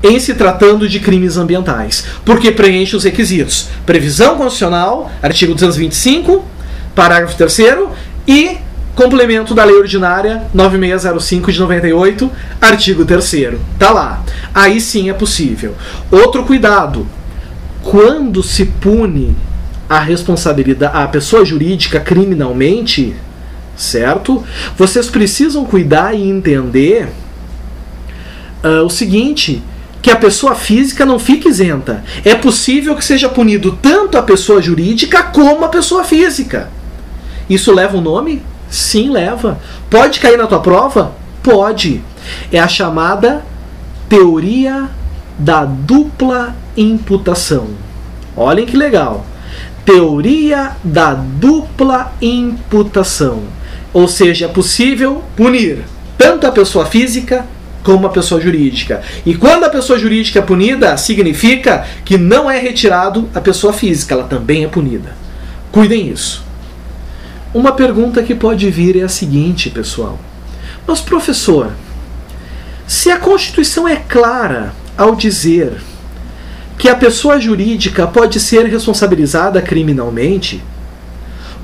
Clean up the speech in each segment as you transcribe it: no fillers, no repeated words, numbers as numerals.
em se tratando de crimes ambientais, porque preenche os requisitos. Previsão constitucional, artigo 225, parágrafo 3º, e complemento da Lei Ordinária 9605 de 98, artigo 3º. Tá lá. Aí sim é possível. Outro cuidado. Quando se pune a responsabilidade, a pessoa jurídica criminalmente, certo? Vocês precisam cuidar e entender o seguinte, que a pessoa física não fique isenta. É possível que seja punido tanto a pessoa jurídica como a pessoa física. Isso leva um nome? Sim, leva. Pode cair na tua prova? Pode. É a chamada teoria da dupla imputação. Olhem que legal. Teoria da dupla imputação. Ou seja, é possível punir tanto a pessoa física como a pessoa jurídica. E quando a pessoa jurídica é punida, significa que não é retirado a pessoa física, ela também é punida. Cuidem isso. Uma pergunta que pode vir é a seguinte, pessoal. Mas, professor, se a Constituição é clara ao dizer que a pessoa jurídica pode ser responsabilizada criminalmente,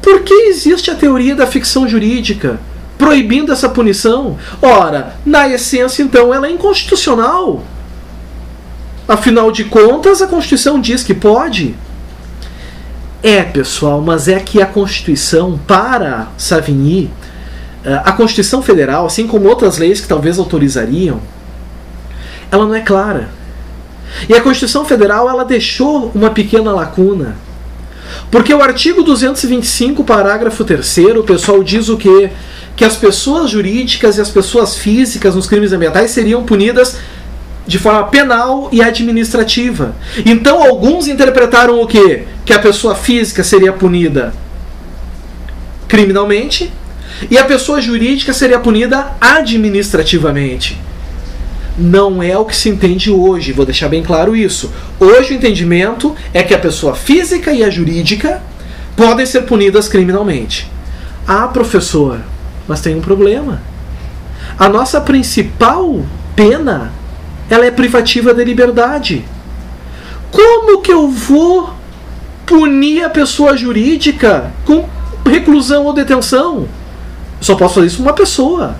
por que existe a teoria da ficção jurídica proibindo essa punição? Ora, na essência, então, ela é inconstitucional. Afinal de contas, a Constituição diz que pode. Pessoal, mas é que a Constituição, para Savigny, a Constituição Federal, assim como outras leis que talvez autorizariam, ela não é clara. E a Constituição Federal, ela deixou uma pequena lacuna. Porque o artigo 225, parágrafo 3º, o pessoal diz o quê? Que as pessoas jurídicas e as pessoas físicas nos crimes ambientais seriam punidas de forma penal e administrativa. Então alguns interpretaram o quê? Que a pessoa física seria punida criminalmente e a pessoa jurídica seria punida administrativamente. Não é o que se entende hoje, vou deixar bem claro isso. Hoje o entendimento é que a pessoa física e a jurídica podem ser punidas criminalmente. Ah, professor, mas tem um problema. A nossa principal pena, ela é privativa de liberdade. Como que eu vou punir a pessoa jurídica com reclusão ou detenção? Só posso fazer isso com uma pessoa.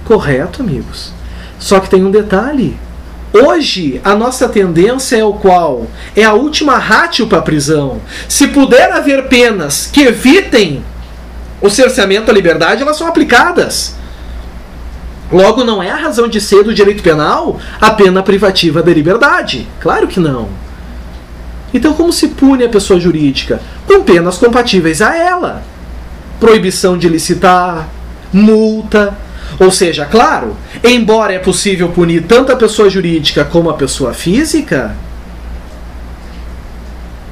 Correto, amigos? Só que tem um detalhe. Hoje, a nossa tendência é o qual? É a última ratio para a prisão. Se puder haver penas que evitem o cerceamento à liberdade, elas são aplicadas. Logo, não é a razão de ser do direito penal a pena privativa da liberdade. Claro que não. Então, como se pune a pessoa jurídica? Com penas compatíveis a ela. Proibição de licitar, multa. Ou seja, claro, embora é possível punir tanto a pessoa jurídica como a pessoa física,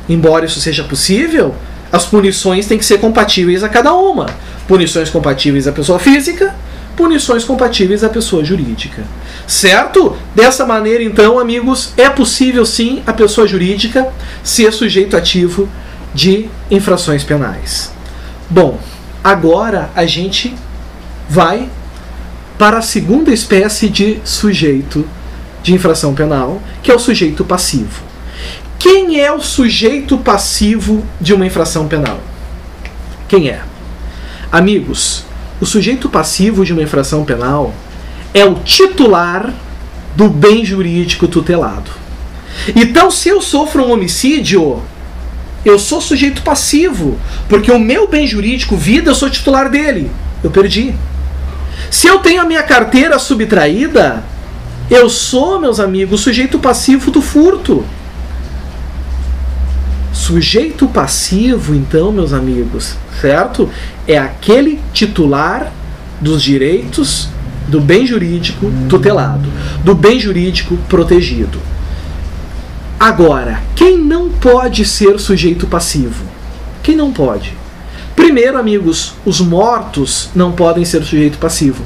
embora isso seja possível, as punições têm que ser compatíveis a cada uma. Punições compatíveis à pessoa física, punições compatíveis à pessoa jurídica. Certo? Dessa maneira, então, amigos, é possível sim a pessoa jurídica ser sujeito ativo de infrações penais. Bom, agora a gente vai para a segunda espécie de sujeito de infração penal, que é o sujeito passivo. Quem é o sujeito passivo de uma infração penal? Quem é? Amigos, o sujeito passivo de uma infração penal é o titular do bem jurídico tutelado. Então, se eu sofro um homicídio, eu sou sujeito passivo, porque o meu bem jurídico, vida, eu sou titular dele. Eu perdi. Se eu tenho a minha carteira subtraída, eu sou, meus amigos, sujeito passivo do furto. Sujeito passivo, então, meus amigos, certo? É aquele titular dos direitos do bem jurídico tutelado, do bem jurídico protegido. Agora, quem não pode ser sujeito passivo? Quem não pode? Primeiro, amigos, os mortos não podem ser sujeito passivo.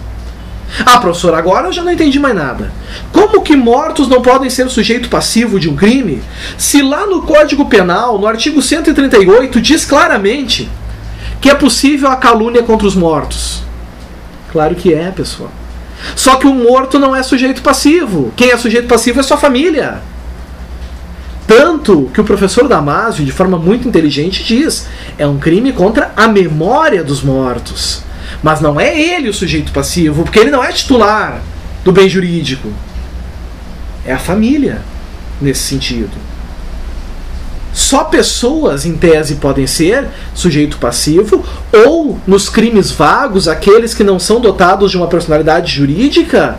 Ah, professor, agora eu já não entendi mais nada. Como que mortos não podem ser sujeito passivo de um crime? Se lá no Código Penal, no artigo 138, diz claramente que é possível a calúnia contra os mortos. Claro que é, pessoal. Só que o morto não é sujeito passivo. Quem é sujeito passivo é sua família. Tanto que o professor Damasio, de forma muito inteligente, diz: é um crime contra a memória dos mortos. Mas não é ele o sujeito passivo, porque ele não é titular do bem jurídico. É a família, nesse sentido. Só pessoas, em tese, podem ser sujeito passivo, ou, nos crimes vagos, aqueles que não são dotados de uma personalidade jurídica,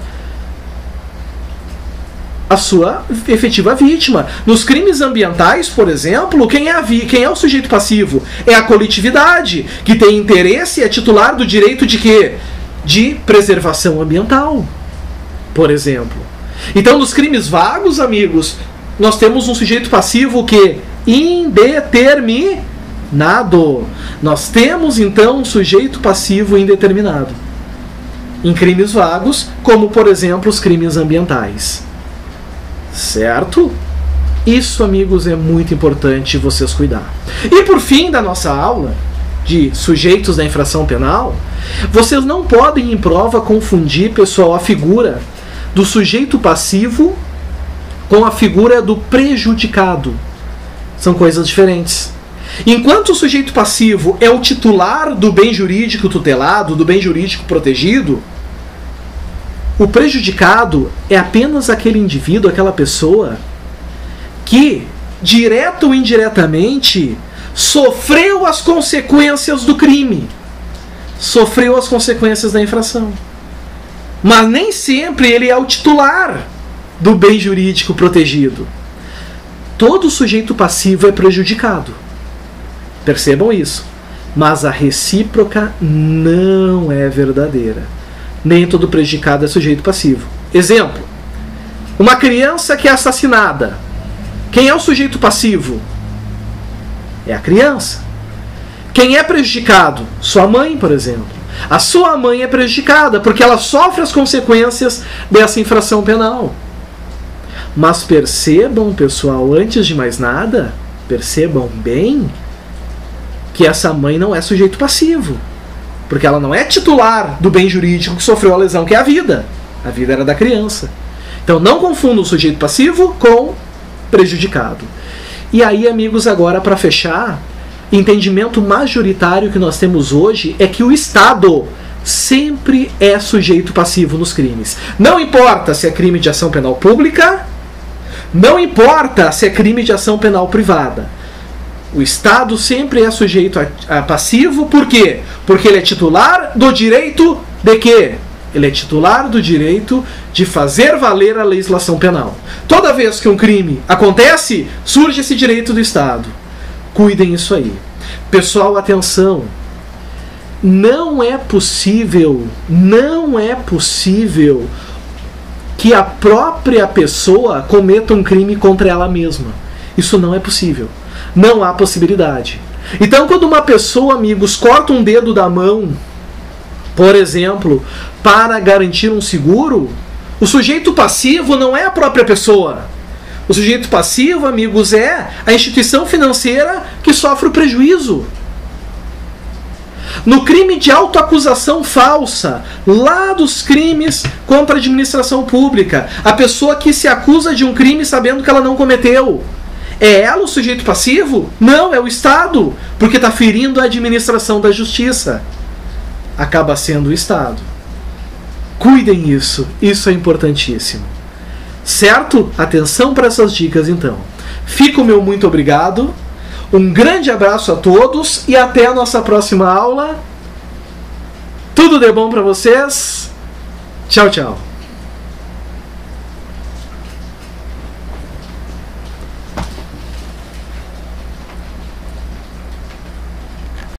a sua efetiva vítima. Nos crimes ambientais, por exemplo, quem é o sujeito passivo? É a coletividade, que tem interesse e é titular do direito de quê? De preservação ambiental, por exemplo. Então, nos crimes vagos, amigos, nós temos um sujeito passivo que indeterminado. Nós temos, então, um sujeito passivo indeterminado em crimes vagos, como, por exemplo, os crimes ambientais. Certo? Isso, amigos, é muito importante vocês cuidar. E por fim da nossa aula de sujeitos da infração penal, vocês não podem em prova confundir, pessoal, a figura do sujeito passivo com a figura do prejudicado. São coisas diferentes. Enquanto o sujeito passivo é o titular do bem jurídico tutelado, do bem jurídico protegido, o prejudicado é apenas aquele indivíduo, aquela pessoa que, direta ou indiretamente, sofreu as consequências do crime, sofreu as consequências da infração. Mas nem sempre ele é o titular do bem jurídico protegido. Todo sujeito passivo é prejudicado. Percebam isso. Mas a recíproca não é verdadeira. Nem todo prejudicado é sujeito passivo. Exemplo: uma criança que é assassinada. Quem é o sujeito passivo? É a criança. Quem é prejudicado? Sua mãe, por exemplo. A sua mãe é prejudicada porque ela sofre as consequências dessa infração penal. Mas percebam, pessoal, antes de mais nada, percebam bem que essa mãe não é sujeito passivo. Porque ela não é titular do bem jurídico que sofreu a lesão, que é a vida. A vida era da criança. Então não confundam o sujeito passivo com prejudicado. E aí, amigos, agora para fechar, entendimento majoritário que nós temos hoje é que o Estado sempre é sujeito passivo nos crimes. Não importa se é crime de ação penal pública, não importa se é crime de ação penal privada. O Estado sempre é sujeito a passivo, por quê? Porque ele é titular do direito de quê? Ele é titular do direito de fazer valer a legislação penal. Toda vez que um crime acontece, surge esse direito do Estado. Cuidem isso aí. Pessoal, atenção. Não é possível que a própria pessoa cometa um crime contra ela mesma. Isso não é possível. Não há possibilidade. Então, quando uma pessoa, amigos, corta um dedo da mão, por exemplo, para garantir um seguro, o sujeito passivo não é a própria pessoa. O sujeito passivo, amigos, é a instituição financeira que sofre o prejuízo. No crime de autoacusação falsa, lá dos crimes contra a administração pública, a pessoa que se acusa de um crime sabendo que ela não cometeu, é ela o sujeito passivo? Não, é o Estado, porque está ferindo a administração da justiça. Acaba sendo o Estado. Cuidem isso é importantíssimo. Certo? Atenção para essas dicas, então. Fica o meu muito obrigado. Um grande abraço a todos e até a nossa próxima aula. Tudo de bom para vocês. Tchau, tchau.